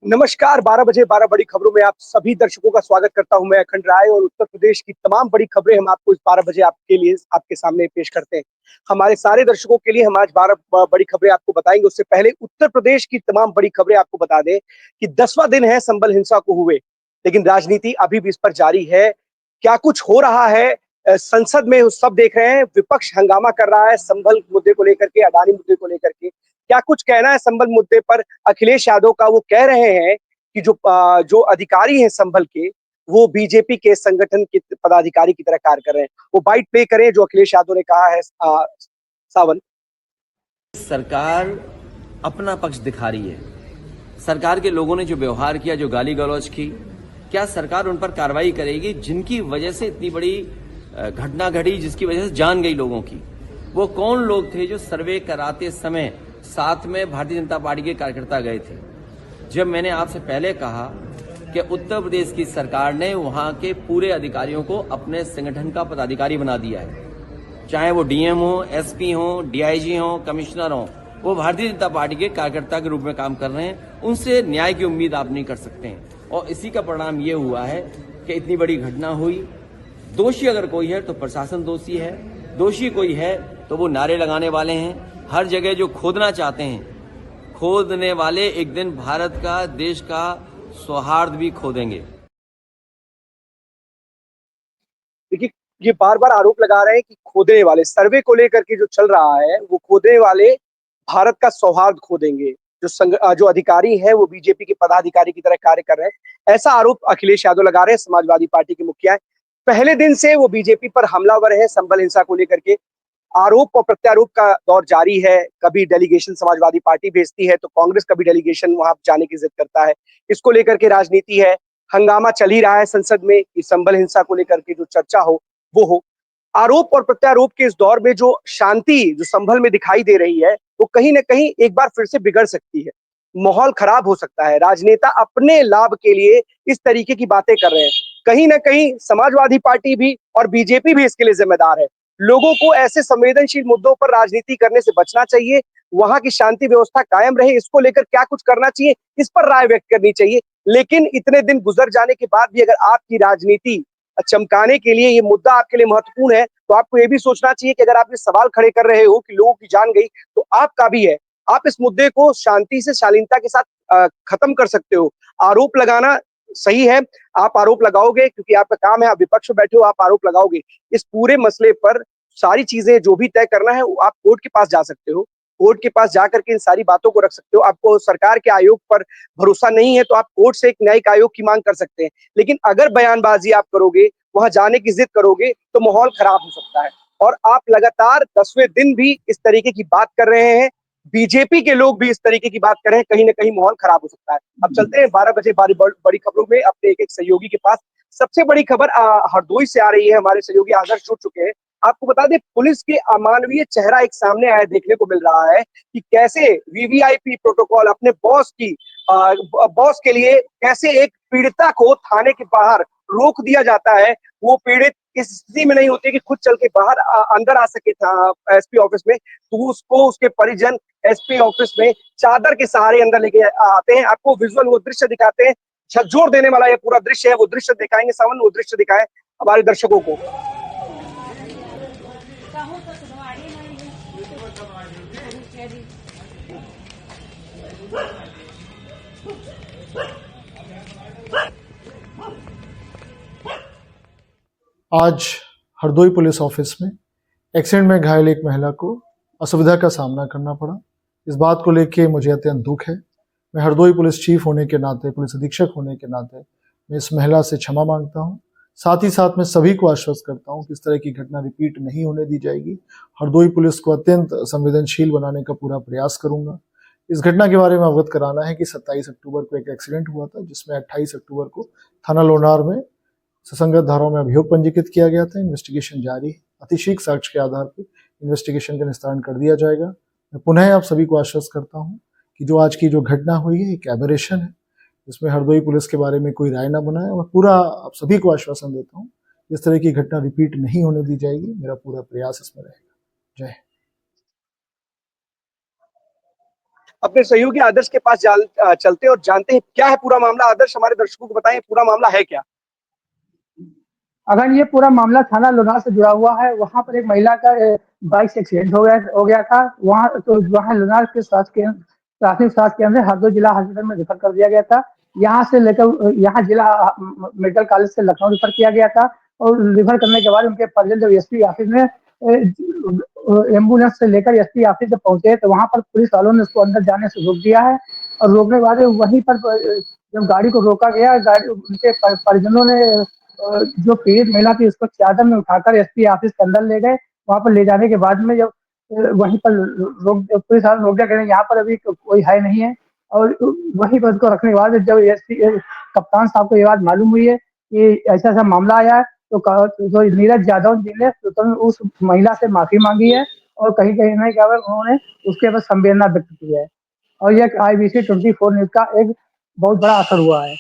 नमस्कार, 12 बजे 12 बड़ी खबरों में आप सभी दर्शकों का स्वागत करता हूं मैं अखंड राय। और उत्तर प्रदेश की तमाम बड़ी खबरें हम आपको इस 12 बजे आपके लिए आपके सामने पेश करते हैं। हमारे सारे दर्शकों के लिए हम आज 12 बड़ी खबरें आपको बताएंगे। उससे पहले उत्तर प्रदेश की तमाम बड़ी खबरें आपको बता दें कि 10वां दिन है संभल हिंसा को हुए, लेकिन राजनीति अभी भी इस पर जारी है। क्या कुछ हो रहा है संसद में, उस सब देख रहे हैं। विपक्ष हंगामा कर रहा है संभल मुद्दे को लेकर के, अडानी मुद्दे को लेकर के। क्या कुछ कहना है संभल मुद्दे पर अखिलेश यादव का। वो कह रहे हैं कि जो अधिकारी हैं संभल के, वो बीजेपी के संगठन के पदाधिकारी की तरह कार्य कर रहे हैं। वो बाइट प्ले करें जो अखिलेश यादव ने कहा है। सावन, सरकार अपना पक्ष दिखा रही है। सरकार के लोगों ने जो व्यवहार किया, जो गाली गलौज की, क्या सरकार उन पर कार्रवाई करेगी जिनकी वजह से इतनी बड़ी घटना घटी, जिसकी वजह से जान गई लोगों की? वो कौन लोग थे जो सर्वे कराते समय साथ में भारतीय जनता पार्टी के कार्यकर्ता गए थे? जब मैंने आपसे पहले कहा कि उत्तर प्रदेश की सरकार ने वहां के पूरे अधिकारियों को अपने संगठन का पदाधिकारी बना दिया है, चाहे वो डीएम हो, एसपी हो, डीआईजी हो, कमिश्नर हो, वो भारतीय जनता पार्टी के कार्यकर्ता के रूप में काम कर रहे हैं। उनसे न्याय की उम्मीद आप नहीं कर सकते हैं। और इसी का परिणाम ये हुआ है कि इतनी बड़ी घटना हुई। दोषी अगर कोई है तो प्रशासन दोषी है, दोषी कोई है तो वो नारे लगाने वाले हैं। हर जगह जो खोदना चाहते हैं, खोदने वाले एक दिन भारत का, देश का सौहार्द भी खोदेंगे। देखिए, ये बार बार आरोप लगा रहे हैं कि खोदने वाले, सर्वे को लेकर के जो चल रहा है, वो खोदने वाले भारत का सौहार्द खो देंगे। जो अधिकारी हैं वो बीजेपी के पदाधिकारी की तरह कार्य कर रहे हैं, ऐसा आरोप अखिलेश यादव लगा रहे हैं, समाजवादी पार्टी के मुखिया है। पहले दिन से वो बीजेपी पर हमलावर है संभल हिंसा को लेकर के। आरोप और प्रत्यारोप का दौर जारी है। कभी डेलीगेशन समाजवादी पार्टी भेजती है तो कांग्रेस कभी डेलीगेशन वहां जाने की जिद करता है। इसको लेकर के राजनीति है, हंगामा चल ही रहा है संसद में कि संभल हिंसा को लेकर के जो चर्चा हो वो हो। आरोप और प्रत्यारोप के इस दौर में जो शांति जो संभल में दिखाई दे रही है, वो कहीं ना कहीं एक बार फिर से बिगड़ सकती है। माहौल खराब हो सकता है। राजनेता अपने लाभ के लिए इस तरीके की बातें कर रहे हैं। कहीं ना कहीं समाजवादी पार्टी भी और बीजेपी भी इसके लिए जिम्मेदार है। लोगों को ऐसे संवेदनशील मुद्दों पर राजनीति करने से बचना चाहिए। वहां की शांति व्यवस्था कायम रहे, इसको लेकर क्या कुछ करना चाहिए, इस पर राय व्यक्त करनी चाहिए। लेकिन इतने दिन गुजर जाने के बाद भी अगर आपकी राजनीति चमकाने के लिए ये मुद्दा आपके लिए महत्वपूर्ण है, तो आपको ये भी सोचना चाहिए कि अगर आप ये सवाल खड़े कर रहे हो कि लोगों की जान गई, तो आपका भी है। आप इस मुद्दे को शांति से, शालीनता के साथ खत्म कर सकते हो। आरोप लगाना सही है, आप आरोप लगाओगे क्योंकि आपका काम है, आप विपक्ष में बैठे हो, आप आरोप लगाओगे। इस पूरे मसले पर सारी चीजें जो भी तय करना है, आप कोर्ट के पास जा सकते हो। कोर्ट के पास जाकर के इन सारी बातों को रख सकते हो। आपको सरकार के आयोग पर भरोसा नहीं है तो आप कोर्ट से एक न्यायिक आयोग की मांग कर सकते हैं। लेकिन अगर बयानबाजी आप करोगे, वहां जाने की जिद करोगे, तो माहौल खराब हो सकता है। और आप लगातार 10वें दिन भी इस तरीके की बात कर रहे हैं, बीजेपी के लोग भी इस तरीके की बात कर रहे हैं, कहीं ना कहीं माहौल खराब हो सकता है। अब चलते हैं 12 बजे बड़ी खबरों में अपने एक एक सहयोगी के पास। सबसे बड़ी खबर हरदोई से आ रही है। हमारे सहयोगी आदर्श जुड़ चुके हैं। आपको बता दें, पुलिस के अमानवीय चेहरा एक सामने आया, देखने को मिल रहा है कि कैसे वीवीआईपी प्रोटोकॉल अपने बॉस के लिए कैसे एक पीड़िता को थाने के बाहर रोक दिया जाता है। वो पीड़ित इस स्थिति में नहीं होती कि खुद चल के बाहर अंदर आ सके था एसपी ऑफिस में, तो उसको उसके परिजन एसपी ऑफिस में चादर के सहारे अंदर लेके आते हैं। आपको विजुअल वो दृश्य दिखाते हैं, झकझोर देने वाला ये पूरा दृश्य है। वो दृश्य दिखाएंगे, सावन वो दृश्य दिखाए हमारे दर्शकों को। आज हरदोई पुलिस ऑफिस में एक्सीडेंट में घायल एक महिला को असुविधा का सामना करना पड़ा। इस बात को लेके मुझे अत्यंत दुख है। मैं हरदोई पुलिस चीफ होने के नाते, पुलिस अधीक्षक होने के नाते मैं इस महिला से क्षमा मांगता हूं। साथ ही साथ मैं सभी को आश्वस्त करता हूं कि इस तरह की घटना रिपीट नहीं होने दी जाएगी। हरदोई पुलिस को अत्यंत संवेदनशील बनाने का पूरा प्रयास करूंगा। इस घटना के बारे में अवगत कराना है कि 27 अक्टूबर को एक एक्सीडेंट हुआ था, जिसमें 28 अक्टूबर को थाना लोनार में सुसंगत धाराओं में अभियोग पंजीकृत किया गया था। इन्वेस्टिगेशन जारी है। अतिशीघ्र साक्ष्य के आधार पर इन्वेस्टिगेशन का निस्तारण कर दिया जाएगा। मैं पुनः आप सभी को आश्वस्त करता हूं कि जो आज की जो घटना हुई है एक एबरेशन है, इसमें हरदोई पुलिस के बारे में कोई राय ना बनाए। मैं पूरा आप सभी को आश्वासन देता हूं इस तरह की घटना रिपीट नहीं होने दी जाएगी। मेरा पूरा प्रयास इसमें रहेगा। जय हिंद। अपने सहयोगी आदर्श के पास चलते और जानते हैं क्या है पूरा मामला। आदर्श, हमारे दर्शकों को बताएं पूरा मामला है क्या। अगर ये पूरा मामला थाना लोनार से जुड़ा हुआ है। वहां पर एक महिला का बाइक से एक्सीडेंट हो गया था। वहां लोनार के प्राथमिक स्वास्थ्य केंद्र हरदोई जिला हॉस्पिटल में रेफर कर दिया गया था। यहाँ से लेकर यहाँ जिला मेडिकल कॉलेज से लखनऊ रेफर किया गया था। और रेफर करने के बाद उनके परिजन जब एसपी ऑफिस में एम्बुलेंस से लेकर एसपी ऑफिस से पहुंचे तो वहां पर पुलिस वालों ने उसको अंदर जाने से रोक दिया है। और रोकने के बाद वहीं पर जब गाड़ी को रोका गया, गाड़ी उनके परिजनों ने जो पीड़ित महिला थी उसको चादर में उठाकर एसपी ऑफिस के अंदर ले गए। वहां पर ले जाने के बाद में जब वहीं पर पुलिस वाले रोक दिया, यहाँ पर अभी कोई है नहीं है। और वहीं पर उसको रखने के बाद जब एसपी कप्तान साहब को ये बात मालूम हुई है कि ऐसा ऐसा मामला आया है तो नीरज यादव जी ने तुरंत उस महिला से माफी मांगी है। और कहीं कहीं नहीं क्या उन्होंने उसके बाद संवेदना व्यक्त की है। और यह IBC 24 न्यूज का एक बहुत बड़ा असर हुआ है।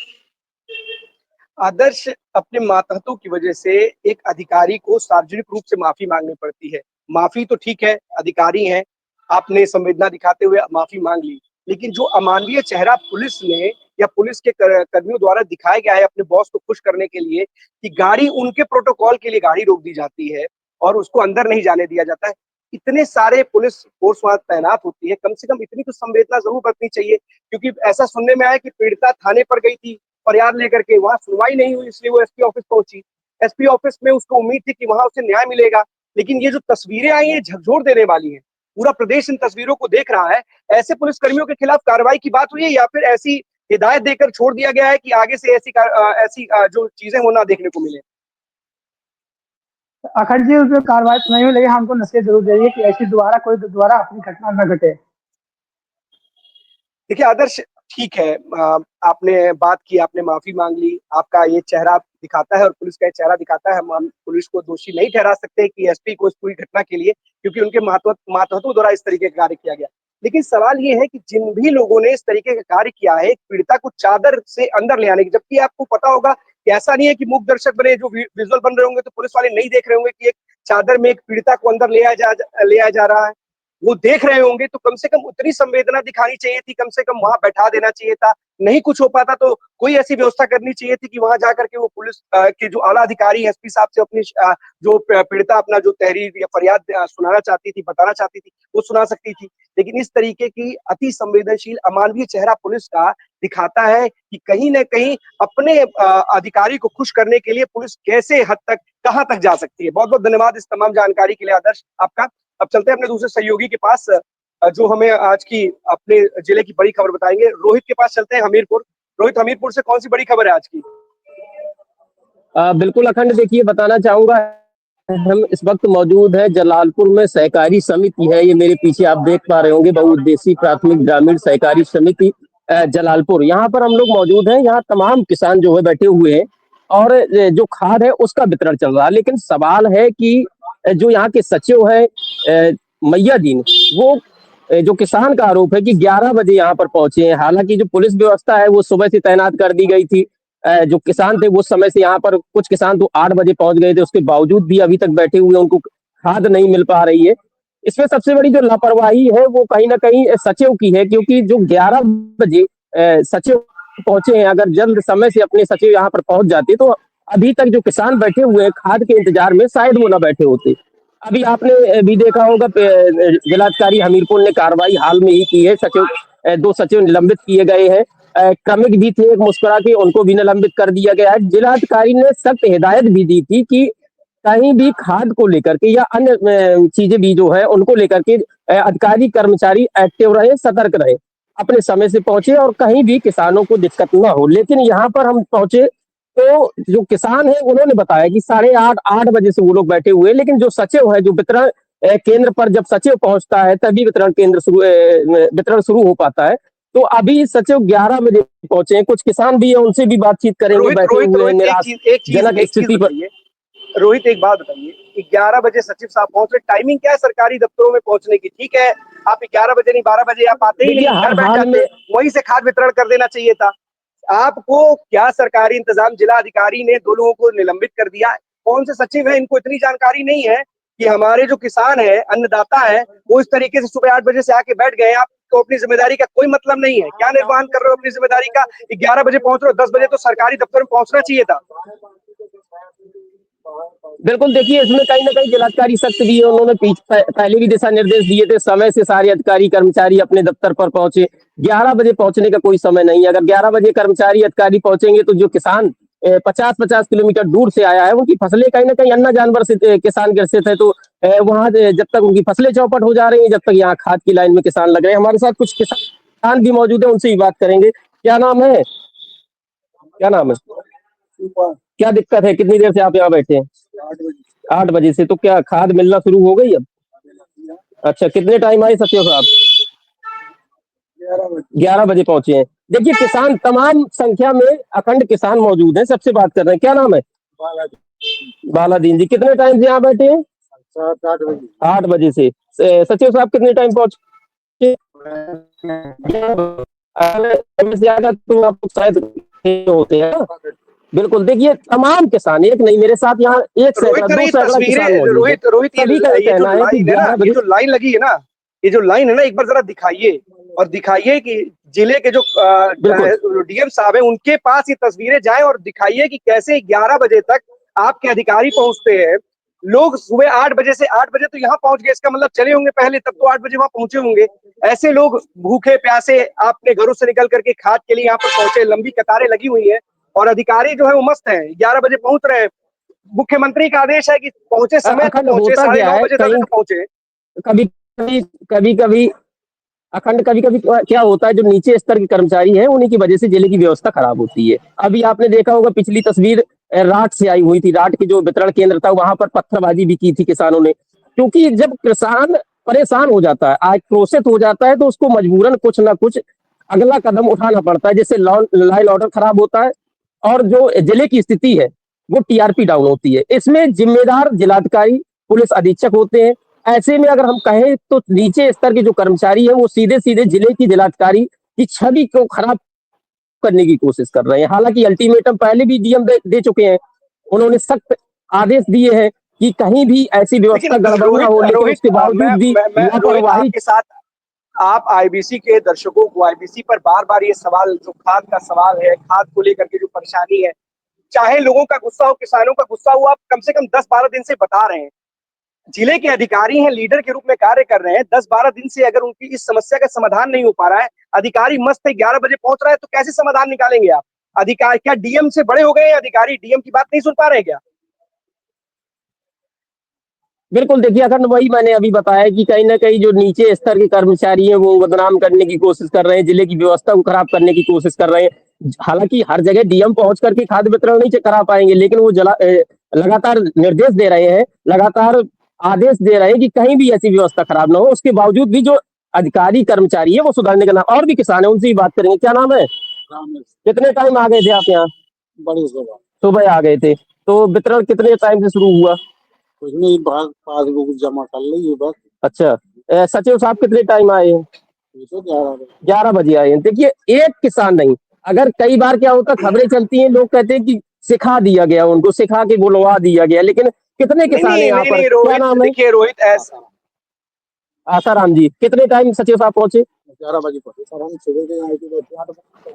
आदर्श, अपने मातहतों की वजह से एक अधिकारी को सार्वजनिक रूप से माफी मांगनी पड़ती है। माफी तो ठीक है, अधिकारी हैं, आपने संवेदना दिखाते हुए माफी मांग ली, लेकिन जो अमानवीय चेहरा पुलिस ने या पुलिस के कर्मियों द्वारा दिखाया गया है अपने बॉस को खुश करने के लिए कि गाड़ी उनके प्रोटोकॉल के लिए गाड़ी रोक दी जाती है और उसको अंदर नहीं जाने दिया जाता है। इतने सारे पुलिस फोर्स वहां तैनात होती है, कम से कम इतनी तो संवेदना जरूर बरतनी चाहिए। क्योंकि ऐसा सुनने में आया कि पीड़िता थाने पर गई थी फरियाद लेकर के, वहां सुनवाई नहीं हुई, इसलिए वो एसपी ऑफिस पहुंची। एसपी ऑफिस में उसको उम्मीद थी कि वहां उसे न्याय मिलेगा, लेकिन ये जो तस्वीरें आई हैं झकझोर देने वाली हैं। पूरा प्रदेश इन तस्वीरों को देख रहा है। ऐसे पुलिसकर्मियों के खिलाफ कार्रवाई की बात हुई है या फिर ऐसी हिदायत देकर छोड़ दिया गया है कि आगे से ऐसी जो चीजें होना देखने को मिले। अखंड जी, उसमें कार्रवाई तो नहीं हुई, लेकिन हमको नसीहत जरूर दे रही है कि ऐसी दोबारा अपनी घटना न घटे। देखिए आदर्श, ठीक है, आपने बात की, आपने माफी मांग ली, आपका ये चेहरा दिखाता है और पुलिस का ये चेहरा दिखाता है। हम पुलिस को दोषी नहीं ठहरा सकते कि एसपी को इस पूरी घटना के लिए, क्योंकि उनके मातहतों द्वारा इस तरीके का कार्य किया गया। लेकिन सवाल ये है कि जिन भी लोगों ने इस तरीके का कार्य किया है, एक पीड़िता को चादर से अंदर ले आने की, जबकि आपको पता होगा कि ऐसा नहीं है कि मूक दर्शक बने जो विजुअल बन रहे होंगे तो पुलिस वाले नहीं देख रहे होंगे कि एक चादर में एक पीड़िता को अंदर ले आया जा रहा है। वो देख रहे होंगे तो कम से कम उतनी संवेदना दिखानी चाहिए थी, कम से कम वहां बैठा देना चाहिए था। नहीं कुछ हो पाता तो कोई ऐसी व्यवस्था करनी चाहिए थी कि वहां जाकर के वो पुलिस के जो आला अधिकारी एसपी साहब से अपनी जो पीड़िता अपना जो तहरीर या फरियाद सुनाना चाहती थी, बताना चाहती थी, वो सुना सकती थी। लेकिन इस तरीके की अति संवेदनशील अमानवीय चेहरा पुलिस का दिखाता है कि कहीं ना कहीं अपने अधिकारी को खुश करने के लिए पुलिस कैसे हद तक, कहां तक जा सकती है। बहुत बहुत धन्यवाद इस तमाम जानकारी के लिए आदर्श आपका। अब चलते हैं अपने दूसरे सहयोगी के पास, जो हमें आज की अपने जिले की बड़ी खबर बताएंगे। रोहित के पास चलते हैं, हमीरपुर। रोहित, हमीरपुर से कौन सी बड़ी खबर है आज की? बिल्कुल अखंड, देखिए बताना चाहूंगा, हम इस वक्त मौजूद है जलालपुर में। सहकारी समिति है, ये मेरे पीछे आप देख पा रहे होंगे, बहुउद्देशीय प्राथमिक ग्रामीण सहकारी समिति जलालपुर। यहाँ पर हम लोग मौजूद हैं। यहाँ तमाम किसान जो है बैठे हुए हैं और जो खाद है उसका वितरण चल रहा है। लेकिन सवाल है कि जो यहाँ के सचिव है मैया दीन, वो जो किसान का आरोप है कि 11 बजे यहाँ पर पहुंचे हैं। हालांकि जो पुलिस व्यवस्था है वो सुबह से तैनात कर दी गई थी। जो किसान थे वो समय से यहाँ पर, कुछ किसान तो 8 बजे पहुंच गए थे, उसके बावजूद भी अभी तक बैठे हुए, उनको खाद नहीं मिल पा रही है। इसमें सबसे बड़ी जो लापरवाही है वो कहीं ना कहीं सचिव की है, क्योंकि जो 11 बजे सचिव पहुंचे हैं, अगर जल्द समय से अपने सचिव यहाँ पर पहुंच जाते तो अभी तक जो किसान बैठे हुए हैं खाद के इंतजार में, शायद वो ना बैठे होते। अभी आपने भी देखा होगा, जिलाधिकारी हमीरपुर ने कार्रवाई हाल में ही की है। सचिव 2 सचिव निलंबित किए गए हैं। क्रमिक भी थे, एक मुस्कुरा के उनको भी निलंबित कर दिया गया है। जिलाधिकारी ने सख्त हिदायत भी दी थी कि कहीं भी खाद को लेकर के या अन्य चीजें भी जो है उनको लेकर के अधिकारी कर्मचारी एक्टिव रहे, सतर्क रहे, अपने समय से पहुंचे और कहीं भी किसानों को दिक्कत ना हो। लेकिन यहाँ पर हम पहुंचे तो जो किसान है उन्होंने बताया कि 8:30 बजे से वो लोग बैठे हुए हैं। लेकिन जो सचिव है, जो वितरण केंद्र पर जब सचिव पहुंचता है तभी वितरण शुरू हो पाता है। तो अभी सचिव 11 बजे पहुंचे हैं। कुछ किसान भी है, उनसे भी बातचीत करेंगे, बैठे हुए हैं निराशजनक स्थिति पर। रोहित, एक बात बताइए, 11 बजे सचिव साहब पहुंच रहे, टाइमिंग क्या है सरकारी दफ्तरों में पहुंचने की? ठीक है, आप 11 बजे नहीं 12 बजे आप आते ही नहीं, घर बैठ जाते, वहीं से खाद वितरण कर देना चाहिए था आपको। क्या सरकारी इंतजाम, जिला अधिकारी ने 2 लोगों को निलंबित कर दिया? कौन से सचिव है, इनको इतनी जानकारी नहीं है कि हमारे जो किसान है, अन्नदाता है, वो इस तरीके से सुबह 8 बजे से आके बैठ गए। आपको अपनी जिम्मेदारी का कोई मतलब नहीं है। क्या निर्वहन कर रहे हो अपनी जिम्मेदारी का? 11 बजे पहुंच रहे हो, 10 बजे तो सरकारी दफ्तर में पहुंचना चाहिए था। बिल्कुल, देखिए इसमें कहीं ना कहीं जिलाधिकारी सख्त भी है। उन्होंने पहले भी दिशा निर्देश दिए थे, समय से सारे अधिकारी कर्मचारी अपने दफ्तर पर पहुंचे। 11 बजे पहुंचने का कोई समय नहीं है। अगर 11 बजे कर्मचारी अधिकारी पहुंचेंगे तो जो किसान 50-50 किलोमीटर दूर से आया है, उनकी फसलें कहीं ना कहीं अन्ना जानवर से किसान ग्रसित है। तो वहां जब तक उनकी फसलें चौपट हो जा रही हैं, जब तक यहाँ खाद की लाइन में किसान लग रहे हैं। हमारे साथ कुछ किसान भी मौजूद है, उनसे ही बात करेंगे। क्या नाम है? क्या नाम है? क्या दिक्कत है? कितनी देर से आप यहाँ बैठे हैं? 8 बजे से। तो क्या खाद मिलना शुरू हो गई अब? अच्छा, कितने टाइम आए सचिव साहब? 11 बजे पहुंचे हैं। देखिए किसान तमाम संख्या में अखंड किसान मौजूद हैं। सबसे बात कर रहे हैं। क्या नाम है? बालादीन जी। कितने टाइम से यहाँ बैठे हैं? 8 बजे से। सचिव साहब कितने टाइम पहुंचे? अगर ज्यादा तो आप शायद होते हैं ना। बिल्कुल, देखिए तमाम किसान, एक नहीं, मेरे साथ यहाँ एक रोहित सैकड़ा सर, दो ये सैकड़ा किसान तस्वीरें, मौजूद है। रोहित रोहित सभी का ये ये जो कहना है कि लाइन है ना, 11 ये बजे। जो लाइन लगी है ना, ये जो लाइन है ना, एक बार जरा दिखाइए। और दिखाइए कि जिले के जो बिल्कुल डीएम साहब है, उनके पास ये तस्वीरें जाएं और दिखाइए कि कैसे 11 बजे तक आपके अधिकारी पहुंचते हैं। लोग सुबह 8 बजे से 8 बजे तो यहाँ पहुंच गए, इसका मतलब चले होंगे पहले, तब तो 8 बजे वहां पहुंचे होंगे। ऐसे लोग भूखे प्यासे अपने घरों से निकल करके खाद के लिए यहाँ पर पहुंचे, लंबी कतारें लगी हुई है। और अधिकारी जो है वो मस्त है, 11 बजे पहुंच रहे हैं। मुख्यमंत्री का आदेश है कि पहुंचे समय तो अखंड पहुंचे, होता साढ़े क्या नौ है बजे 10 कहीं, बजे तो पहुंचे। कभी कभी कभी कभी अखंड कभी कभी क्या होता है, जो नीचे स्तर के कर्मचारी हैं उन्हीं की वजह से जिले की व्यवस्था खराब होती है। अभी आपने देखा होगा पिछली तस्वीर राट से आई हुई थी। राट की जो वितरण केंद्र था वहां पर पत्थरबाजी भी की थी किसानों ने। क्योंकि जब किसान परेशान हो जाता है, आक्रोशित हो जाता है, तो उसको मजबूरन कुछ ना कुछ अगला कदम उठाना पड़ता है, जिससे लाइन ऑर्डर खराब होता है और जो जिले की स्थिति है वो टीआरपी डाउन होती है। इसमें जिम्मेदार जिलाधिकारी, पुलिस अधीक्षक होते हैं। ऐसे में अगर हम कहें तो नीचे स्तर के जो कर्मचारी है वो सीधे सीधे जिले की जिलाधिकारी की छवि को खराब करने की कोशिश कर रहे हैं। हालांकि अल्टीमेटम पहले भी डीएम दे चुके हैं। उन्होंने सख्त आदेश दिए हैं कि कहीं भी ऐसी लेकिन व्यवस्था गड़बड़ ना रोहित हो, लेकिन रोहित उसके मैं बावजूद भी मैं रोहित लापरवाही। आपके साथ, आप आईबीसी के दर्शकों को, आईबीसी पर बार बार ये सवाल, जो खाद का सवाल है, खाद को लेकर के जो परेशानी है, चाहे लोगों का गुस्सा हो, किसानों का गुस्सा हो, आप कम से कम 10-12 दिन से बता रहे हैं। जिले के अधिकारी हैं, लीडर के रूप में कार्य कर रहे हैं। 10-12 दिन से अगर उनकी इस समस्या का समाधान नहीं हो पा रहा है, अधिकारी मस्त है, 11 बजे पहुंच रहा है, तो कैसे समाधान निकालेंगे आप? अधिकारी क्या डीएम से बड़े हो गए हैं? अधिकारी डीएम की बात नहीं सुन पा रहे हैं क्या? बिल्कुल, देखिए अखंड वही मैंने अभी बताया कि कहीं ना कहीं जो नीचे स्तर के कर्मचारी हैं वो बदनाम करने की कोशिश कर रहे हैं, जिले की व्यवस्था को खराब करने की कोशिश कर रहे हैं। हालांकि हर जगह डीएम पहुंच करके खाद्य वितरण नहीं करा पाएंगे, लेकिन वो लगातार निर्देश दे रहे हैं, लगातार आदेश दे रहे हैं कि कहीं भी ऐसी व्यवस्था खराब ना हो। उसके बावजूद भी जो अधिकारी कर्मचारी है वो सुधारने का नाम, और भी किसान है उनसे ही बात करेंगे। क्या नाम है? कितने टाइम आ गए थे आप यहाँ? बड़ी सुबह सुबह आ गए थे। तो वितरण कितने टाइम से शुरू हुआ? कुछ नहीं, पासबुक जमा कर ली है बस। अच्छा, सचिव साहब कितने टाइम आए हैं? ये तो 11 बजे। 11 बजे आए हैं। देखिए एक किसान नहीं, अगर कई बार क्या होता, खबरें चलती हैं, लोग कहते हैं कि सिखा दिया गया, उनको सिखा के बुलवा दिया गया, लेकिन कितने नहीं किसान है नहीं यहाँ नहीं पर? नहीं क्या रोहित, नाम है? देखिए रोहित, ऐसा आसाराम जी। कितने टाइम सचिव साहब पहुंचे? 11 बजे पहुंचे सर, हम सुबह के आए थे तो 8 बजे।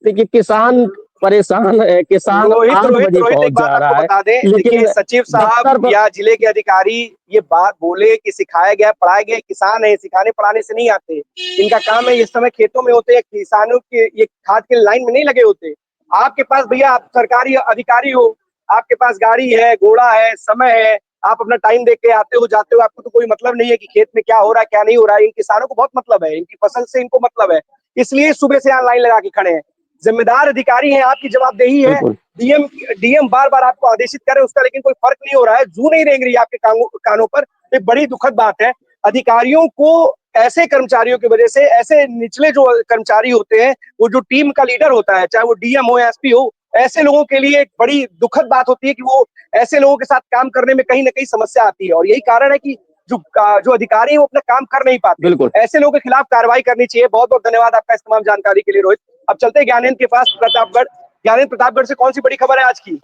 देखिए किसान परेशान है, किसान रोहित आठ रोहित बजे रोहित एक पहुंच बात जा आपको रहा है, बता दें, देखिए लेकिन सचिव साहब दफ्तर पर। या जिले के अधिकारी ये बात बोले कि सिखाया गया पढ़ाया गया, किसान है, सिखाने पढ़ाने से नहीं आते। इनका काम है, इस समय खेतों में होते हैं, किसानों के ये खाद के लाइन में नहीं लगे होते। आपके पास भैया, आप सरकारी अधिकारी हो, आपके पास गाड़ी है, घोड़ा है, समय है, आप अपना टाइम देख के आते हो जाते हो, आपको तो कोई मतलब नहीं है कि खेत में क्या हो रहा है क्या नहीं हो रहा है। इन किसानों को बहुत मतलब है, इनकी फसल से इनको मतलब है, इसलिए सुबह से यहाँ लाइन लगा के खड़े हैं। जिम्मेदार अधिकारी हैं, आपकी जवाबदेही है। बिल्कुल डीएम डीएम बार बार आपको आदेशित करे, उसका लेकिन कोई फर्क नहीं हो रहा है, जू नहीं रेंग रही आपके कानों पर। एक बड़ी दुखद बात है। अधिकारियों को, ऐसे कर्मचारियों की वजह से, ऐसे निचले जो कर्मचारी होते हैं, वो जो टीम का लीडर होता है, चाहे वो डीएम हो या एसपी हो, ऐसे लोगों के लिए एक बड़ी दुखद बात होती है कि वो ऐसे लोगों के साथ काम करने में कहीं ना कहीं समस्या आती है। और यही कारण है कि जो अधिकारी है वो अपना काम कर नहीं पाते। बिल्कुल। ऐसे लोगों के खिलाफ कार्रवाई करनी चाहिए। बहुत बहुत धन्यवाद आपका इस तमाम जानकारी के लिए रोहित। अब चलते हैं ज्ञानेंद्र के पास, प्रतापगढ़। ज्ञानेंद्र, प्रतापगढ़ से कौन सी बड़ी खबर है आज की?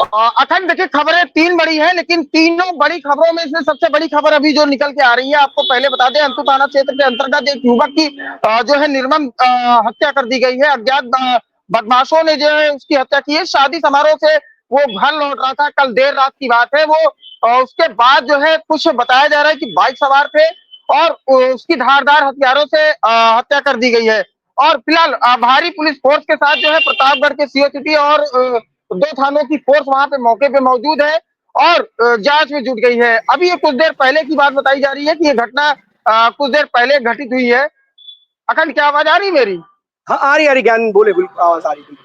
अखंड देखिए खबरें 3 बड़ी हैं, लेकिन तीनों बड़ी खबरों में से सबसे बड़ी खबर अभी जो निकल के आ रही है, आपको पहले बता दें, अंतु थाना क्षेत्र के अंतर्गत एक युवक की जो है निर्मम हत्या कर दी गई है। अज्ञात बदमाशों ने जो है उसकी हत्या की है। शादी समारोह से वो घर लौट रहा था, कल देर रात की बात है। वो उसके बाद जो है कुछ बताया जा रहा है कि बाइक सवार थे और उसकी धारदार हथियारों से हत्या कर दी गई है। और फिलहाल भारी पुलिस फोर्स के साथ जो है प्रतापगढ़ के सीओ सिटी और 2 थानों की फोर्स वहां पे मौके पे मौजूद है और जांच में जुट गई है। अभी ये कुछ देर पहले की बात बताई जा रही है कि ये घटना कुछ देर पहले घटित हुई है। अखंड, क्या आवाज आ रही है मेरी? हाँ, आ रही ज्ञान, बोले, बिल्कुल आवाज आ रही।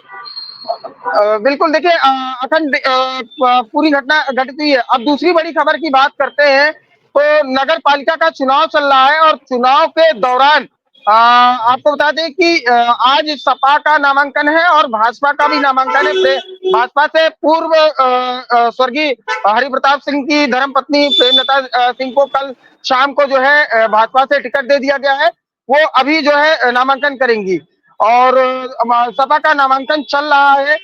बिल्कुल देखिए, अखंड पूरी घटना घटित हुई है। अब दूसरी बड़ी खबर की बात करते हैं तो नगर पालिका का चुनाव चल रहा है और चुनाव के दौरान आपको बता दें कि आज सपा का नामांकन है और भाजपा का भी नामांकन है। भाजपा से पूर्व स्वर्गीय हरिप्रताप सिंह की धर्मपत्नी प्रेमलता सिंह को कल शाम को जो है भाजपा से टिकट दे दिया गया है। वो अभी जो है नामांकन करेंगी और सपा का नामांकन चल रहा है।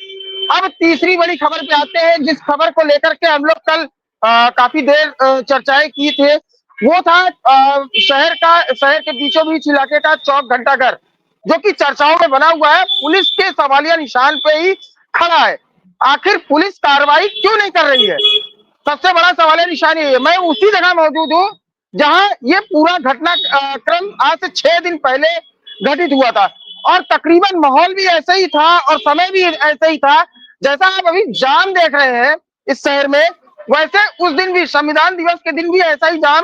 अब तीसरी बड़ी खबर पे आते हैं, जिस खबर को लेकर के हम लोग कल काफी देर चर्चाएं की थे। वो था शहर के बीचों बीच इलाके का चौक घंटाघर, जो कि चर्चाओं में बना हुआ है। पुलिस के सवालिया निशान पे ही खड़ा है। आखिर पुलिस कार्रवाई क्यों नहीं कर रही है? सबसे बड़ा सवालिया निशान ये है। मैं उसी जगह मौजूद हूँ जहां ये पूरा घटना क्रम आज से 6 दिन पहले घटित हुआ था और तकरीबन माहौल भी ऐसा ही था और समय भी ऐसा ही था जैसा आप अभी जाम देख रहे हैं इस शहर में। वैसे उस दिन भी, संविधान दिवस के दिन भी ऐसा ही जाम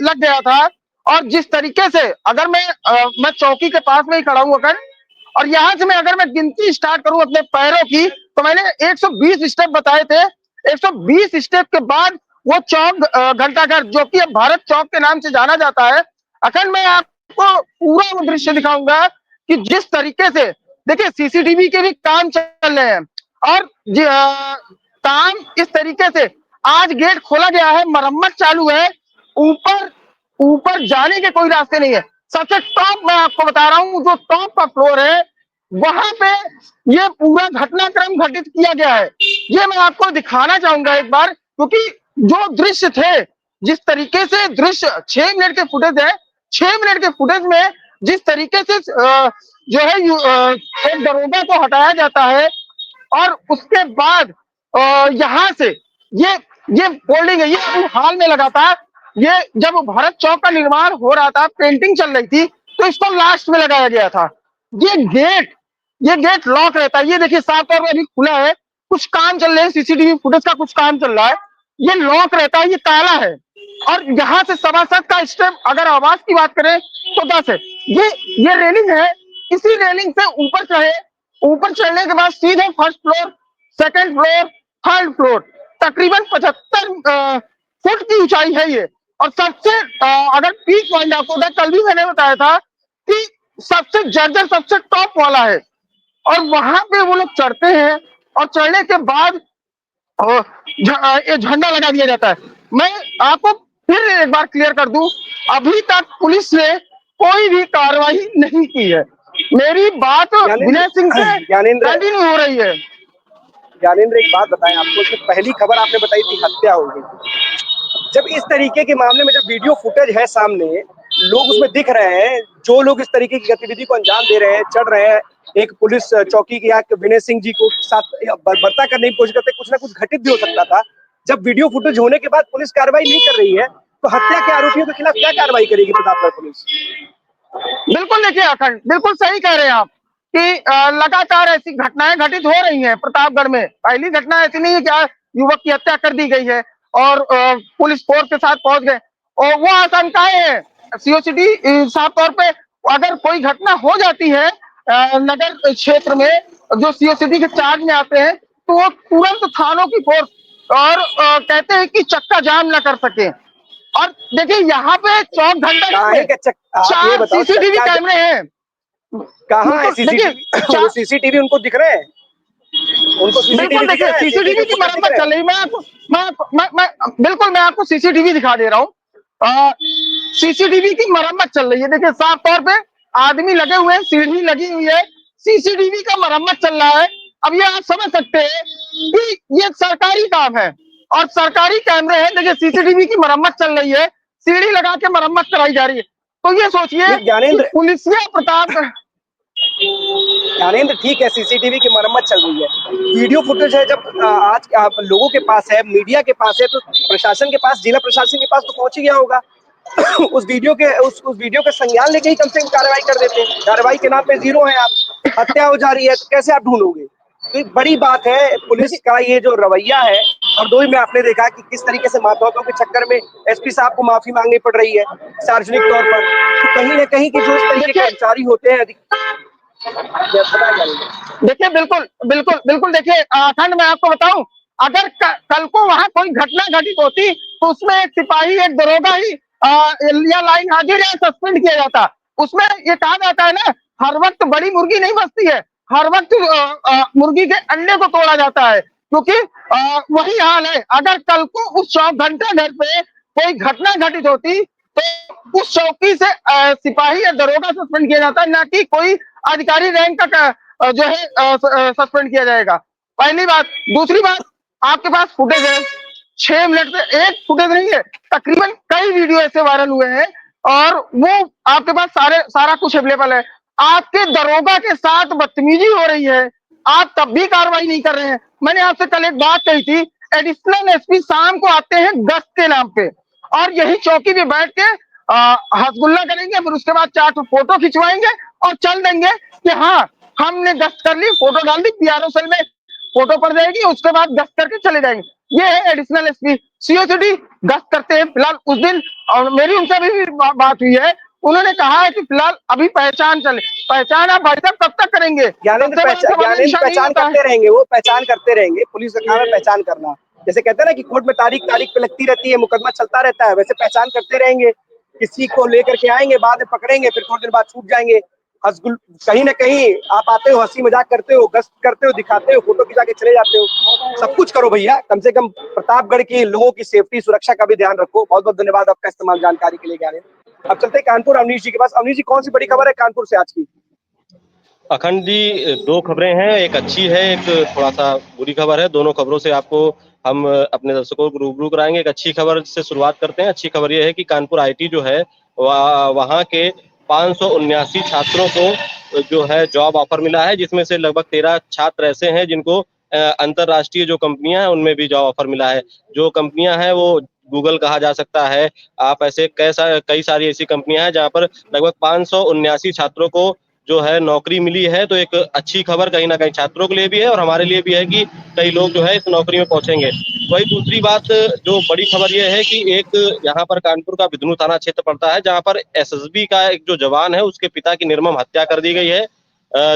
लग गया था। और जिस तरीके से, अगर मैं चौकी के पास में ही खड़ा हूं अगर, और यहाँ से अगर मैं गिनती स्टार्ट करूं अपने पैरों की, तो मैंने 120 स्टेप बताए थे। 120 स्टेप के बाद वो चौक घंटाघर, जो कि अब भारत चौक के नाम से जाना जाता है, अखंड मैं आपको पूरा वो दृश्य दिखाऊंगा कि जिस तरीके से, देखिए सीसीटीवी के भी काम चल रहे हैं और काम इस तरीके से, आज गेट खोला गया है, मरम्मत चालू है, ऊपर ऊपर जाने के कोई रास्ते नहीं है। सबसे टॉप मैं आपको बता रहा हूं, जो टॉप का फ्लोर है वहां पे ये पूरा घटनाक्रम घटित किया गया है। ये मैं आपको दिखाना चाहूंगा एक बार, क्योंकि जो दृश्य थे, जिस तरीके से दृश्य 6 मिनट के फुटेज है, 6 मिनट के फुटेज में जिस तरीके से जो है एक दरोगा को हटाया जाता है और उसके बाद यहाँ से ये फोल्डिंग है, ये अभी हाल में लगा था। ये जब भारत चौक का निर्माण हो रहा था, पेंटिंग चल रही थी, तो इसको लास्ट में लगाया गया था। ये गेट लॉक रहता है। ये देखिए साफ तौर पर अभी खुला है, कुछ काम चल रहे हैं, सीसीटीवी फुटेज का कुछ काम चल रहा है। ये लॉक रहता है, ये ताला है और यहाँ से सभासद का स्टेप, अगर आवाज की बात करें तो 10 है। ये रेलिंग है, इसी रेलिंग से ऊपर चढ़े, ऊपर चढ़ने के बाद सीधे first floor, second floor, third floor, तकरीबन 75 फुट की ऊंचाई है ये। और सबसे अगर पीक पॉइंट आपको, कल भी मैंने बताया था कि सबसे जर्जर, सबसे टॉप वाला है और वहां पे वो लोग चढ़ते हैं और चढ़ने के बाद ये झंडा लगा दिया जाता है। मैं आपको फिर एक बार क्लियर कर दूं, अभी तक पुलिस ने कोई भी कार्रवाई नहीं की है। मेरी बात विनय सिंह से कंटिन्यू हो रही है। ज्ञानेंद्र, एक बात बताएं आपको, इसमें पहली खबर आपने बताई थी हत्या हो गई। जब इस तरीके के मामले में जब वीडियो फुटेज है सामने, लोग उसमें दिख रहे हैं, जो लोग इस तरीके की गतिविधि को अंजाम दे रहे हैं, चढ़ रहे हैं, एक पुलिस चौकी के यहाँ विनय सिंह जी को साथ बर्ता करने की कोशिश करते, कुछ ना कुछ घटित भी हो सकता था। जब वीडियो फुटेज होने के बाद पुलिस कार्रवाई नहीं कर रही है, तो हत्या के आरोपियों के खिलाफ क्या कार्रवाई करेगी प्रतापगढ़ पुलिस? बिल्कुल, देखिए अखंड, बिल्कुल सही कह रहे हैं आप कि लगातार ऐसी घटनाएं घटित हो रही हैं प्रतापगढ़ में। पहली घटना ऐसी नहीं है कि युवक की हत्या कर दी गई है और पुलिस फोर्स के साथ पहुंच गए, और वो आशंकाएं हैं सीओसिटी साफ तौर पे, अगर कोई घटना हो जाती है नगर क्षेत्र में, जो सीओसिटी के चार्ज में आते हैं, तो वो तुरंत थानों की फोर्स और कहते हैं कि चक्का जाम न कर सके। और देखिए यहाँ पे चौक घंटा 4 सीसीटीवी कैमरे हैं। कहाँ है सीसीटीवी? सीसीटीवी उनको दिख रहे हैं, उनको बिल्कुल देखिए सीसीटीवी की मरम्मत चल रही है। मैं आपको सीसीटीवी दिखा दे रहा हूँ। सीसीटीवी की मरम्मत चल रही है, देखिए साफ तौर पे आदमी लगे हुए हैं, सीढ़ी लगी हुई है, सीसीटीवी का मरम्मत चल रहा है। अब ये आप समझ सकते हैं कि ये सरकारी काम है और सरकारी कैमरे हैं। देखिए सीसीटीवी की मरम्मत चल रही है, सीढ़ी लगा के मरम्मत कराई जा रही है। तो ये सोचिए ये कि ज्ञानेंद्र पुलिसिया प्रताप ज्ञानेंद्र ठीक है, सीसीटीवी की मरम्मत चल रही है, वीडियो फुटेज है। जब आज आप लोगों के पास है, मीडिया के पास है, तो प्रशासन के पास, जिला प्रशासन के पास तो पहुंच ही गया होगा। उस वीडियो का संज्ञान लेके ही कम से कम कार्रवाई कर देते हैं। कार्रवाई के नाम पे जीरो है आप, हत्या हो जा रही है, तो कैसे आप ढूंढोगे? तो एक बड़ी बात है पुलिस का ये जो रवैया है। और दो ही में आपने देखा कि किस तरीके से मातहतों के चक्कर में एसपी साहब को माफी मांगनी पड़ रही है सार्वजनिक तौर पर। तो कहीं ना कहीं के जो इस तरीके के देखिए कर्मचारी होते हैं, बताया जाएगा। देखिए बिल्कुल बिल्कुल बिल्कुल देखिए अखंड मैं आपको बताऊं, अगर कल को वहां कोई घटना घटित होती तो उसमें एक सिपाही एक दरोगा ही या लाइन हाजिर या सस्पेंड किया जाता। उसमें ये कहा जाता है ना, हर वक्त बड़ी मुर्गी नहीं बचती है, हर वक्त मुर्गी के अंडे को तोड़ा जाता है, क्योंकि वही हाल है। अगर कल को उस 24 घंटे घर पे कोई घटना घटित होती तो उस चौकी से सिपाही या दरोगा सस्पेंड किया जाता है, ना कि कोई अधिकारी रैंक का जो है सस्पेंड किया जाएगा। पहली बात। दूसरी बात, आपके पास फुटेज है, 6 मिनट से एक फुटेज नहीं है, तकरीबन कई वीडियो ऐसे वायरल हुए हैं और वो आपके पास सारा कुछ अवेलेबल है। आपके दरोगा के साथ बदतमीजी हो रही है, आप तब भी कार्रवाई नहीं कर रहे हैं। मैंने आपसे कल एक बात कही थी, एडिशनल एसपी शाम को आते हैं गश्त के नाम पे और यही चौकी पे बैठ के हसगुल्ला करेंगे, फिर उसके बाद 4 फोटो खिंचवाएंगे और चल देंगे कि हाँ हमने गश्त कर ली, फोटो डाल दी, पीआरओ सेल में फोटो पड़ जाएगी, उसके बाद गश्त करके चले जाएंगे। ये है एडिशनल एसपी। सीओसीडी गश्त करते हैं फिलहाल उस दिन, और मेरी उनसे भी बात हुई है, उन्होंने कहा है कि फिलहाल अभी पहचान चले। पहचान आप भाई साहब कब तक करेंगे? ज्ञानेंद्र पहचान करते रहेंगे, वो पहचान करते रहेंगे। पुलिस का काम है पहचान करना। जैसे कहते हैं ना कि कोर्ट में तारीख पे लगती रहती है, मुकदमा चलता रहता है, वैसे पहचान करते रहेंगे। किसी को लेकर के आएंगे, बाद में पकड़ेंगे, फिर थोड़ी देर बाद छूट जाएंगे। हसगुल कहीं ना कहीं आप आते हो, हंसी मजाक करते हो, गश्त करते हो, दिखाते हो, फोटो खिंचा के चले जाते हो। सब कुछ करो भैया, कम से कम प्रतापगढ़ की लोगों की सेफ्टी सुरक्षा का भी ध्यान रखो। बहुत बहुत धन्यवाद आपका इस तमाम जानकारी के लिए ज्ञानेंद्र। अब चलते कानपुर अवनीश जी के पास। अवनीश जी, कौन सी बड़ी खबर है कानपुर से आज की? अखंड जी, दो खबरें हैं, एक अच्छी है, एक थोड़ा सा बुरी खबर है। दोनों खबरों से आपको हम अपने दर्शकों को रूबरू कराएंगे। एक अच्छी खबर से शुरुआत करते हैं। अच्छी खबर यह है कि कानपुर आईटी जो है वहाँ के 579 छात्रों को जो है जॉब ऑफर मिला है, जिसमें से लगभग 13 छात्र ऐसे हैं जिनको अंतरराष्ट्रीय जो कंपनियां हैं उनमें भी जॉब ऑफर मिला है। जो कंपनियां हैं वो गूगल कहा जा सकता है, आप ऐसे कई सारी ऐसी कंपनियां हैं जहां पर लगभग 579 छात्रों को जो है नौकरी मिली है। तो एक अच्छी खबर कहीं ना कहीं छात्रों के लिए भी है और हमारे लिए भी है कि कई लोग जो है इस नौकरी में पहुंचेंगे। वही दूसरी बात, जो बड़ी खबर यह है कि एक यहाँ पर कानपुर का बिदनू थाना क्षेत्र पड़ता है, जहाँ पर एसएसबी का एक जो जवान है उसके पिता की निर्मम हत्या कर दी गई है।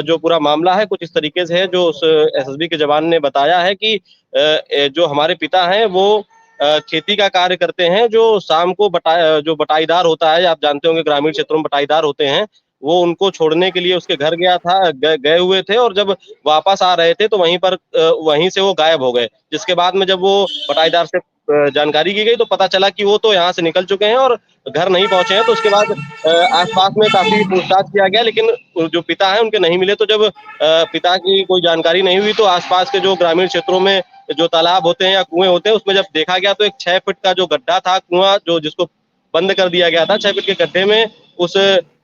जो पूरा मामला है कुछ इस तरीके से है, जो उस एसएसबी के जवान ने बताया है कि जो हमारे पिता हैं वो खेती का कार्य करते हैं, जो शाम को जो बटाईदार होता है, आप जानते होंगे ग्रामीण क्षेत्रों में बटाईदार होते हैं, वो उनको छोड़ने के लिए उसके घर गया था, गए हुए थे, और जब वापस आ रहे थे तो वहीं से वो गायब हो गए। जिसके बाद में जब वो बटाईदार से जानकारी की गई तो पता चला कि वो तो यहाँ से निकल चुके हैं और घर नहीं पहुंचे हैं। तो उसके बाद आसपास में काफी पूछताछ किया गया, लेकिन जो पिता है उनके नहीं मिले। तो जब पिता की कोई जानकारी नहीं हुई तो आसपास के जो ग्रामीण क्षेत्रों में जो तालाब होते हैं या कुएं होते हैं उसमें जब देखा गया तो एक 6 फीट का जो गड्ढा था, कुआं जो जिसको बंद कर दिया गया था, 6 फीट के गड्ढे में उस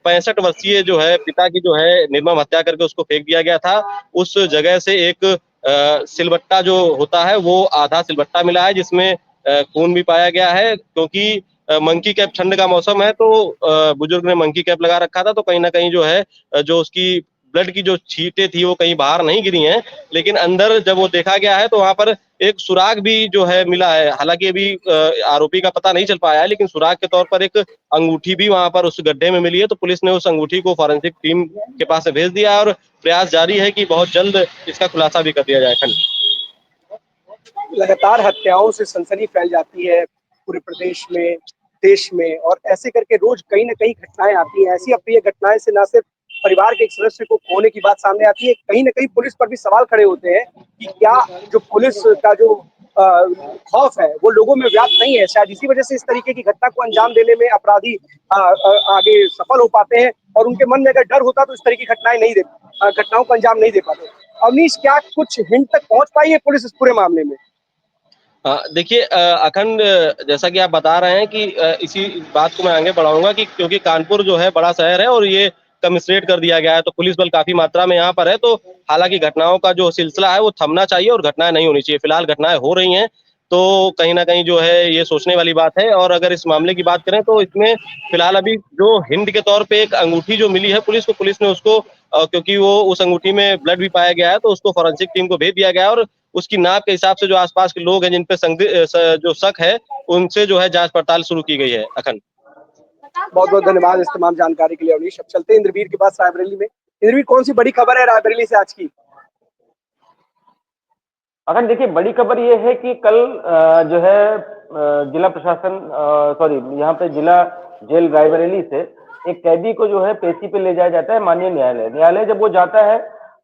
65 वर्षीय जो है पिता की जो है निर्मम हत्या करके उसको फेंक दिया गया था। उस जगह से एक सिलबट्टा जो होता है वो आधा सिलबट्टा मिला है, जिसमें खून भी पाया गया है। क्योंकि मंकी कैप, ठंड का मौसम है तो बुजुर्ग ने मंकी कैप लगा रखा था, तो कहीं ना कहीं जो है जो उसकी ब्लड की जो छींटे थी वो कहीं बाहर नहीं गिरी हैं। लेकिन अंदर जब वो देखा गया है तो वहां पर एक सुराग भी जो है मिला है। हालांकि अभी आरोपी का पता नहीं चल पाया है, लेकिन सुराग के तौर पर एक अंगूठी भी वहां पर उस गड्ढे में मिली है। तो पुलिस ने उस अंगूठी को फॉरेंसिक टीम के पास से भेज दिया है और प्रयास जारी है कि बहुत जल्द इसका खुलासा भी कर दिया जाए। लगातार हत्याओं से सनसनी फैल जाती है पूरे प्रदेश में, देश में, और ऐसे करके रोज कहीं ना कहीं घटनाएं आती हैं। ऐसी अप्रिय घटनाएं से न सिर्फ परिवार के एक सदस्य को खोने की बात सामने आती है, कहीं ना कहीं पुलिस पर भी सवाल खड़े होते हैं कि क्या जो पुलिस का जो खौफ है वो लोगों में व्याप्त नहीं है। शायद इसी वजह से इस तरीके की घटना को अंजाम देने में अपराधी आगे सफल हो पाते हैं, और उनके मन में अगर डर होता तो इस तरह की घटनाओं को अंजाम नहीं दे पाते। अवनीश, क्या कुछ हिंट तक पहुंच पाई है पुलिस इस पूरे मामले में? देखिए अखंड, जैसा कि आप बता रहे हैं कि इसी बात को मैं आगे बढ़ाऊंगा कि क्योंकि कानपुर जो है बड़ा शहर है और ये कमिश्नरेट कर दिया गया है, तो पुलिस बल काफी मात्रा में यहाँ पर है। तो हालांकि घटनाओं का जो सिलसिला है वो थमना चाहिए और घटनाएं नहीं होनी चाहिए। फिलहाल घटनाएं हो रही हैं, तो कहीं ना कहीं जो है ये सोचने वाली बात है। और अगर इस मामले की बात करें तो इसमें फिलहाल अभी जो हिंट के तौर पे एक अंगूठी जो मिली है पुलिस को, पुलिस ने उसको क्योंकि वो उस अंगूठी में ब्लड भी पाया गया है, तो उसको फॉरेंसिक टीम को भेज दिया गया है। और उसकी नाप के हिसाब से जो आसपास के लोग हैं जिन पे जो शक है, उनसे जो है जांच पड़ताल शुरू की गई है। अखंड, बहुत बहुत धन्यवाद इस तमाम जानकारी के लिए अवनीश। अब चलते हैं इंद्रवीर के पास रायबरेली में। इंद्रवीर, कौन सी बड़ी खबर है रायबरेली से आज की? अगर देखिए, बड़ी खबर ये है कि कल जो है जिला प्रशासन यहाँ पे जिला जेल रायबरेली से एक कैदी को जो है पेशी पे ले जाया जाता है माननीय न्यायालय। न्यायालय जब वो जाता है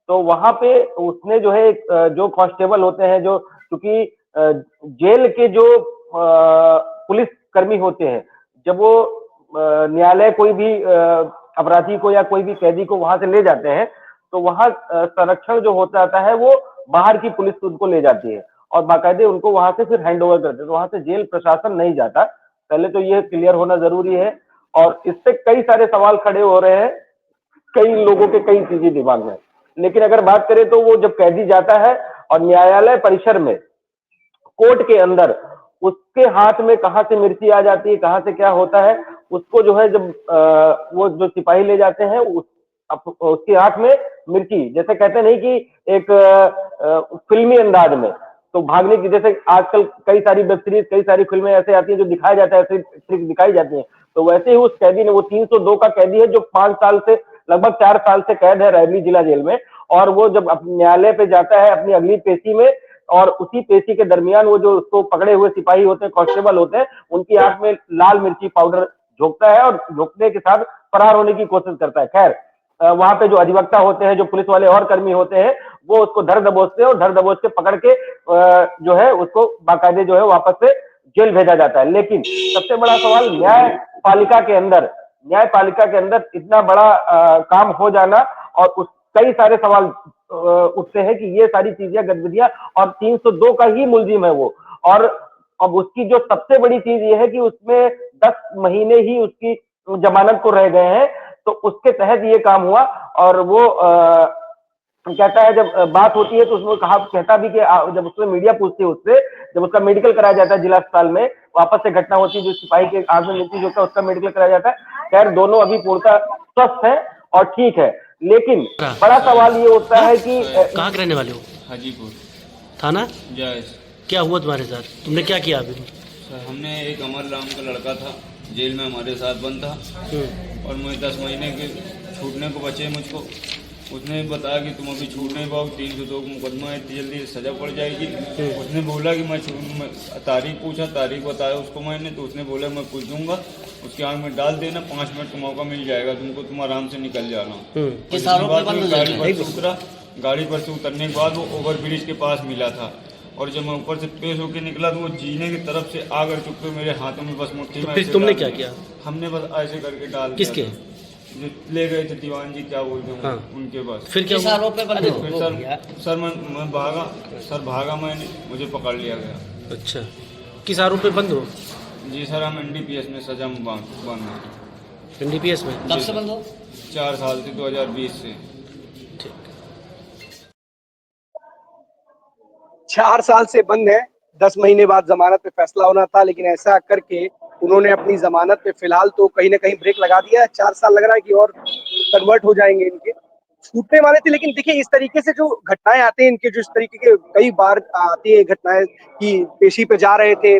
तो वहां पे उसने जो है जो कांस्टेबल होते हैं, जो क्योंकि जेल के जो पुलिस कर्मी होते हैं, जब वो न्यायालय कोई भी अपराधी को या कोई भी कैदी को वहां से ले जाते हैं, तो वहां संरक्षण जो होता है वो बाहर की पुलिस उनको ले जाती है और बाकायदे उनको वहां से फिर हैंड ओवर करते हैं। तो वहां से जेल प्रशासन नहीं जाता, पहले तो ये क्लियर होना जरूरी है। और इससे कई सारे सवाल खड़े हो रहे हैं, कई लोगों के कई चीजें दिमाग में। लेकिन अगर बात करें तो वो जब कैदी जाता है और न्यायालय परिसर में, कोर्ट के अंदर, उसके हाथ में कहां से मिर्ची आ जाती है, कहां से क्या होता है, उसको जो है जब वो जो सिपाही ले जाते हैं उसके हाथ में मिर्ची, जैसे कहते नहीं कि एक फिल्मी अंदाज में, तो भागने की, जैसे आजकल कई सारी वेब सीरीज, कई सारी फिल्में ऐसे आती है जो दिखाया जाता है, ऐसी ट्रिक दिखाई जाती है, तो वैसे ही उस कैदी ने, वो 302 का कैदी है जो 5 साल से लगभग 4 साल से कैद है रायबरेली जिला जेल में, और वो जब न्यायालय पे जाता है अपनी अगली पेशी में, और उसी पेशी के दरमियान वो जो उसको पकड़े हुए सिपाही होते हैं, कांस्टेबल होते हैं, उनकी आंख में लाल मिर्ची पाउडर झोंकता है और झोंकने के साथ फरार होने की कोशिश करता है। खैर, वहां पे जो अधिवक्ता होते हैं, जो पुलिस वाले और कर्मी होते हैं, वो उसको धर दबोचते हैं और धर दबोच के पकड़ के जो है उसको बाकायदे जो है वापस से जेल भेजा जाता है। लेकिन सबसे बड़ा सवाल, न्यायपालिका के अंदर इतना बड़ा काम हो जाना, और उस कई सारे सवाल उठते हैं कि ये सारी चीजें, गतिविधियां, और 302 का ही मुलजिम है वो। और अब उसकी जो सबसे बड़ी चीज ये है कि उसमें 10 महीने ही उसकी जमानत को रह गए हैं, तो उसके तहत ये काम हुआ। और वो कहता है, जब बात होती है तो उसमें कहता भी कि जब उसमें मीडिया पूछती है उससे, जब उसका मेडिकल कराया जाता है जिला अस्पताल में, वापस से घटना होती है, जो सिपाही के आंख में मिर्ची जो होता है उसका मेडिकल कराया जाता है। खैर, दोनों अभी पूर्णतः स्वस्थ है और ठीक है। लेकिन बड़ा सवाल ये उठता है कि कहाँ के रहने वाले हो? हाजीपुर थाना। जायज। क्या हुआ तुम्हारे साथ? तुमने क्या किया अभी? सर, हमने एक अमर राम का लड़का था, जेल में हमारे साथ बंद था, और मुझे 10 महीने के छूटने को बचे मुझको। उसने बताया कि तुम अभी छूट नहीं पाओ, 302 मुकदमा है, इतनी जल्दी सजा पड़ जाएगी। उसने बोला कि मैं तारीख पूछा, तारीख बताया उसको मैंने, तो उसने बोला मैं पूछ दूंगा, उसके आंख में डाल देना, 5 मिनट का मौका मिल जाएगा तुमको, तुम आराम से निकल जाना। गाड़ी पर से उतरने के बाद वो ओवर ब्रिज के पास मिला था, और जब मैं ऊपर से पेश होकर निकला तो वो जीने की तरफ से आकर चुपके मेरे हाथों में बस मुट्ठी में। फिर तुमने क्या किया? हमने बस ऐसे करके डाल। किसके? जो ले गए थे दीवान जी, क्या बोलते हैं, हाँ। उनके पास। फिर क्या हुआ? फिर सर मैं भागा मैंने, मुझे पकड़ लिया गया। अच्छा, किस आरोप पे बंद हो? जी सर, हम NDPS में सजा में बंद। NDPS में कब से बंद हो? 4 साल से, 2020 से। 4 साल से बंद है। 10 महीने बाद जमानत पे फैसला होना था, लेकिन ऐसा करके उन्होंने अपनी जमानत पे फिलहाल तो कहीं ना कहीं ब्रेक लगा दिया है। 4 साल लग रहा है कि और कन्वर्ट हो जाएंगे इनके, छूटने वाले थे। लेकिन देखिए, इस तरीके से जो घटनाएं आते हैं इनके, जो इस तरीके के कई बार आती है घटनाएं कि पेशी पे जा रहे थे,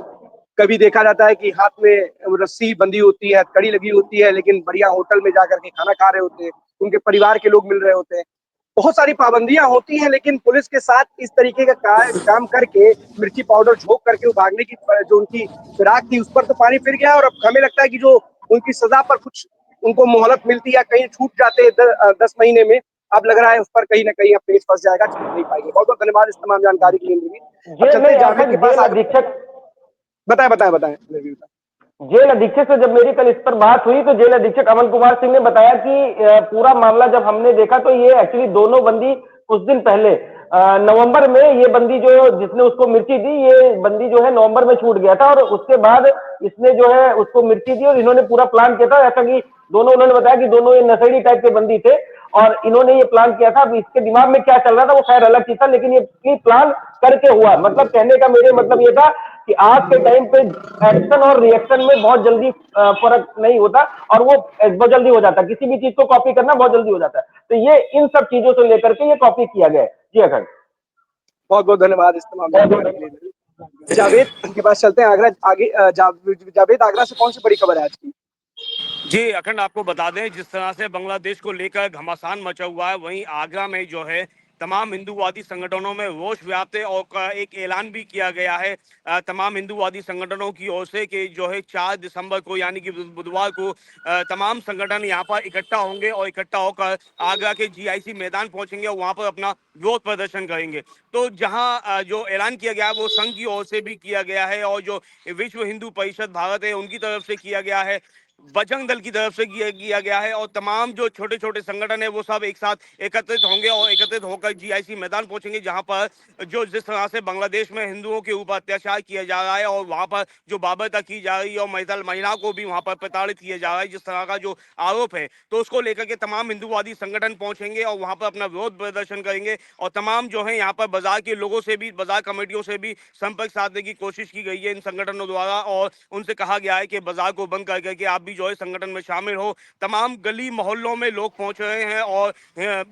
कभी देखा जाता है कि हाथ में रस्सी बंधी होती है, हथकड़ी लगी होती है, लेकिन बढ़िया होटल में जाकर के खाना खा रहे होते हैं, उनके परिवार के लोग मिल रहे होते हैं। बहुत सारी पाबंदियां होती हैं, लेकिन पुलिस के साथ इस तरीके का काम करके, मिर्ची पाउडर झोंक करके वो भागने की जो उनकी फिराक थी उस पर तो पानी फिर गया। और अब हमें लगता है कि जो उनकी सजा पर कुछ उनको मोहलत मिलती है, कहीं छूट जाते 10 महीने में, अब लग रहा है उस पर कहीं ना कहीं अब पेच फंस जाएगा, छूट नहीं पाएंगे। बहुत बहुत धन्यवाद इस तमाम जानकारी के लिए। जावेद के पास अधीक्षक बताएं। जेल अधीक्षक से जब मेरी कल इस पर बात हुई, तो जेल अधीक्षक अमन कुमार सिंह ने बताया कि पूरा मामला जब हमने देखा तो ये एक्चुअली दोनों बंदी कुछ दिन पहले नवंबर में ये बंदी जो जिसने उसको मिर्ची दी, ये बंदी जो है नवंबर में छूट गया था और उसके बाद इसने जो है उसको मिर्ची दी और इन्होंने पूरा प्लान किया था। ऐसा कि दोनों, उन्होंने बताया कि दोनों ये नशेड़ी टाइप के बंदी थे और इन्होंने ये प्लान किया था। अब इसके दिमाग में क्या चल रहा था वो खैर अलग चीज था, लेकिन ये प्लान करके हुआ। मतलब कहने का मेरे मतलब ये था कि आज के टाइम पे एक्शन और रिएक्शन में बहुत जल्दी फर्क नहीं होता और वो बहुत जल्दी हो जाता है। किसी भी चीज को कॉपी करना बहुत जल्दी हो जाता है। तो ये इन सब चीजों से लेकर के ये कॉपी किया गया है। जी अखंड, बहुत बहुत धन्यवाद इस तमाम जानकारी के लिए। जावेद के पास चलते हैं आगरा। आगे जावेद, आगरा से कौन सी बड़ी खबर है आज की? जी अखंड, आपको बता दें जिस तरह से बांग्लादेश को लेकर घमासान मचा हुआ है, वहीं आगरा में जो है तमाम हिंदूवादी संगठनों में रोष व्याप्त है और एक ऐलान भी किया गया है तमाम हिंदूवादी संगठनों की ओर से कि जो है 4 दिसंबर को यानी कि बुधवार को तमाम संगठन यहां पर इकट्ठा होंगे और इकट्ठा होकर आगरा के जीआईसी मैदान पहुंचेंगे और वहां पर अपना विरोध प्रदर्शन करेंगे। तो जहां जो ऐलान किया गया है वो संघ की ओर से भी किया गया है और जो विश्व हिंदू परिषद भारत है उनकी तरफ से किया गया है, बजरंग दल की तरफ से किया गया है और तमाम जो छोटे छोटे संगठन है वो सब एक साथ एकत्रित होंगे और एकत्रित होकर जीआईसी मैदान पहुंचेंगे, जहां पर जो जिस तरह से बांग्लादेश में हिंदुओं के ऊपर अत्याचार किया जा रहा है और वहां पर जो बाबरता की जा रही है और महिलाओं को भी वहां पर प्रताड़ित किया जा रहा है, जिस तरह का जो आरोप है, तो उसको लेकर के तमाम हिंदूवादी संगठन पहुंचेंगे और वहां पर अपना विरोध प्रदर्शन करेंगे। और तमाम जो है यहाँ पर बाजार के लोगों से भी, बाजार कमेटियों से भी संपर्क साधने की कोशिश की गई है इन संगठनों द्वारा और उनसे कहा गया है कि बाजार को बंद कर करके आप भी जो है संगठन में शामिल हो। तमाम गली मोहल्लों में लोग पहुंच रहे हैं और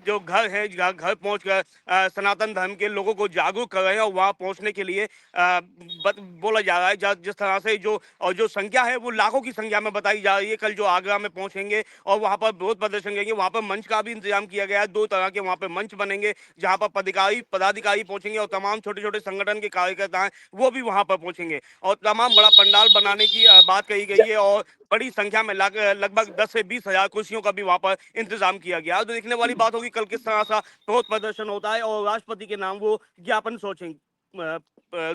जो घर है घर पहुंचकर सनातन धर्म के लोगों को जागरूक कर रहे हैं और वहां पहुंचने के लिए बोला जा रहा है। जिस तरह से जो संख्या है वो लाखों की संख्या में बताई जा रही है। कल जो आगरा में पहुंचेंगे और वहां पर विरोध प्रदर्शन करेंगे, वहां पर मंच का भी इंतजाम किया गया है। 2 तरह के वहां पर मंच बनेंगे जहां पर पदाधिकारी पहुंचेंगे और तमाम छोटे छोटे संगठन के कार्यकर्ता हैं वो भी वहां पर पहुंचेंगे और तमाम बड़ा पंडाल बनाने की बात कही गई है और बड़ी संख्या में लगभग 10 से 20 हजार कुर्सियों का भी वहां पर इंतजाम किया गया। तो देखने वाली बात होगी कल किस तरह सा विरोध प्रदर्शन होता है और राष्ट्रपति के नाम वो ज्ञापन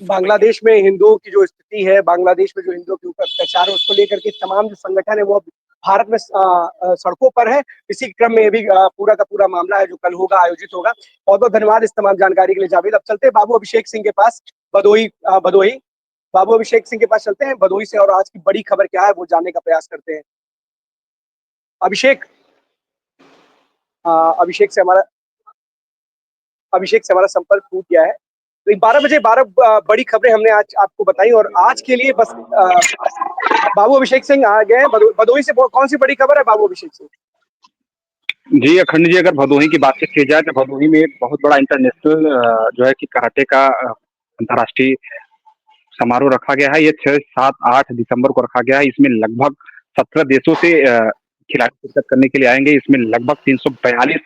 बांग्लादेश में हिंदुओं की जो स्थिति है, बांग्लादेश में जो हिंदुओं के ऊपर अत्याचार है, उसको लेकर के तमाम जो संगठन है वो भारत में सड़कों पर है। इसी क्रम में भी पूरा का पूरा मामला है जो कल होगा, आयोजित होगा। बहुत बहुत धन्यवाद इस तमाम जानकारी के लिए जावेद। अब चलते हैं बाबू अभिषेक सिंह के पास, भदोही। बाबू अभिषेक सिंह के पास चलते हैं भदोही से और आज की बड़ी खबर क्या है वो जानने का प्रयास करते हैं। अभिषेक से हमारा संपर्क टूट गया है। तो 12 बजे 12 बड़ी खबरें हमने आज आपको बताई और आज के लिए बस बाबू अभिषेक सिंह आ गए हैं भदोही से। कौन सी बड़ी खबर है बाबू अभिषेक सिंह? जी अखंड जी, अगर भदोही की बातचीत की जाए तो भदोही में एक बहुत बड़ा इंटरनेशनल जो है कि कराटे का अंतर्राष्ट्रीय समारोह रखा गया है। ये 6, 7, 8 दिसंबर को रखा गया है। इसमें लगभग 17 देशों से खिलाड़ी शिरकत करने के लिए आएंगे। इसमें लगभग 342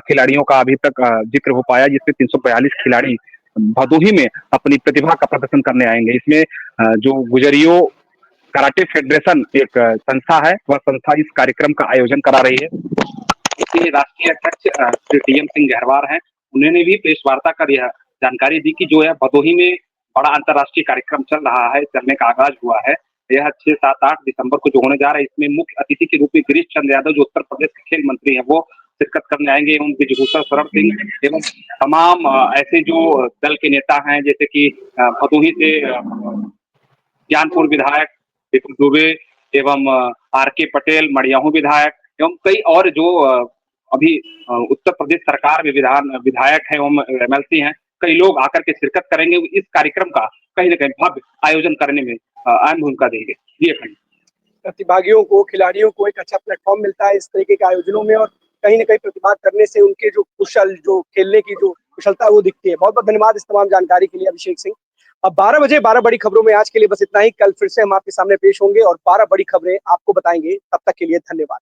खिलाड़ियों का अभी तक जिक्र हो पाया, जिसमें 342 खिलाड़ी भदोही में अपनी प्रतिभा का प्रदर्शन करने आएंगे। इसमें जो गुजरियो कराटे फेडरेशन एक संस्था है, वह संस्था इस कार्यक्रम का आयोजन करा रही है। इसके राष्ट्रीय अध्यक्ष श्री टीएम सिंह गहरवार हैं, उन्होंने भी प्रेस वार्ता कर यह जानकारी दी कि जो है भदोही में बड़ा अंतर्राष्ट्रीय कार्यक्रम चल रहा है, चलने का आगाज हुआ है। यह 6, 7, 8 दिसंबर को जो होने जा रहा है, इसमें मुख्य अतिथि के रूप में गिरीश चंद्र यादव जो उत्तर प्रदेश के खेल मंत्री हैं वो शिरकत करने आएंगे एवं ब्रिजभूषण शरण सिंह एवं तमाम ऐसे जो दल के नेता हैं, जैसे कि भदोही से ज्ञानपुर विधायक विपुल दुबे एवं आर.के. पटेल मड़ियाहू विधायक एवं कई और जो अभी उत्तर प्रदेश सरकार में विधायक हैं एवं एमएलसी हैं, कई लोग आकर के शिरकत करेंगे। इस कार्यक्रम का कहीं न कहीं भव्य आयोजन करने में अहम भूमिका देंगे। जी अखंड, प्रतिभागियों को, खिलाड़ियों को एक अच्छा प्लेटफॉर्म मिलता है इस तरीके के आयोजनों में और कहीं न कहीं प्रतिभा करने से उनके जो खेलने की जो कुशलता वो दिखती है। बहुत बहुत धन्यवाद इस तमाम जानकारी के लिए अभिषेक सिंह। अब 12 बजे 12 बड़ी खबरों में आज के लिए बस इतना ही। कल फिर से हम आपके सामने पेश होंगे और 12 बड़ी खबरें आपको बताएंगे। तब तक के लिए धन्यवाद।